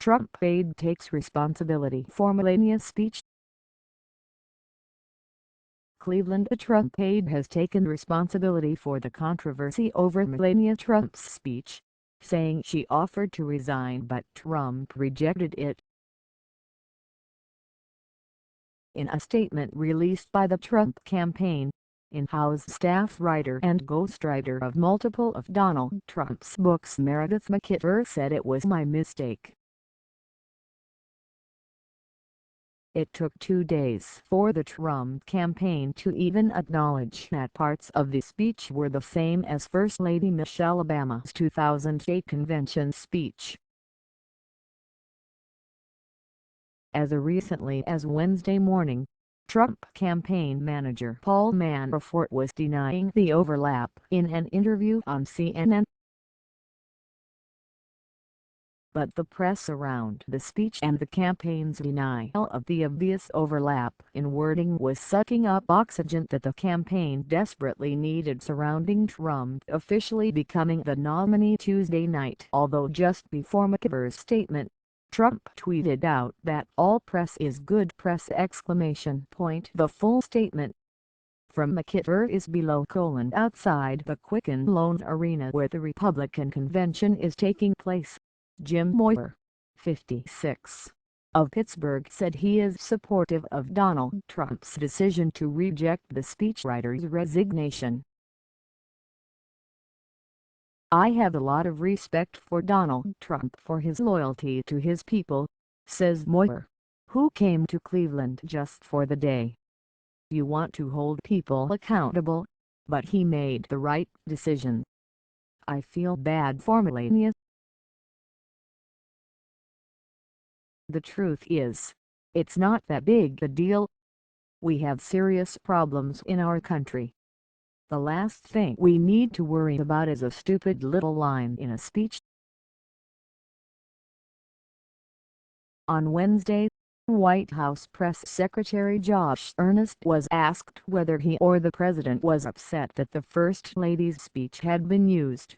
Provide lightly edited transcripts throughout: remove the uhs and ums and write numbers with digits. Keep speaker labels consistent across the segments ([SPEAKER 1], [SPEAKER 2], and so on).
[SPEAKER 1] Trump aide takes responsibility for Melania's speech. Cleveland Trump aide has taken responsibility for the controversy over Melania Trump's speech, saying she offered to resign but Trump rejected it. In a statement released by the Trump campaign, in-house staff writer and ghostwriter of multiple of Donald Trump's books Meredith McIver said it was my mistake. It took 2 days for the Trump campaign to even acknowledge that parts of the speech were the same as First Lady Michelle Obama's 2008 convention speech. As recently as Wednesday morning, Trump campaign manager Paul Manafort was denying the overlap in an interview on CNN. But the press around the speech and the campaign's denial of the obvious overlap in wording was sucking up oxygen that the campaign desperately needed surrounding Trump officially becoming the nominee Tuesday night. Although just before McIver's statement, Trump tweeted out that all press is good press! The full statement from McIver is below: outside the Quicken Loans Arena where the Republican convention is taking place. Jim Moyer, 56, of Pittsburgh said he is supportive of Donald Trump's decision to reject the speechwriter's resignation. "I have a lot of respect for Donald Trump for his loyalty to his people," says Moyer, who came to Cleveland just for the day. "You want to hold people accountable, but he made the right decision. I feel bad for Melania. The truth is, it's not that big a deal. We have serious problems in our country. The last thing we need to worry about is a stupid little line in a speech." On Wednesday, White House Press Secretary Josh Earnest was asked whether he or the president was upset that the First Lady's speech had been used.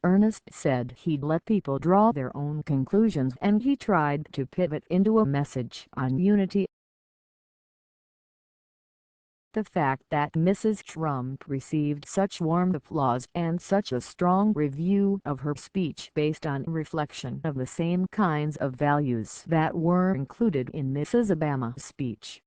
[SPEAKER 1] Earnest said he'd let people draw their own conclusions and he tried to pivot into a message on unity. "The fact that Mrs. Trump received such warm applause and such a strong review of her speech based on reflection of the same kinds of values that were included in Mrs. Obama's speech.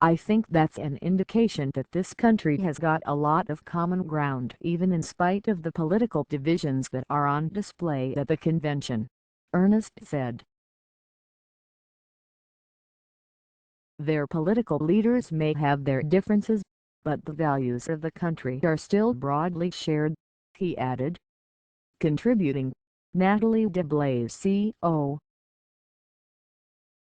[SPEAKER 1] I think that's an indication that this country has got a lot of common ground even in spite of the political divisions that are on display at the convention," Earnest said. "Their political leaders may have their differences, but the values of the country are still broadly shared," he added. Contributing, Natalie DiBlasio.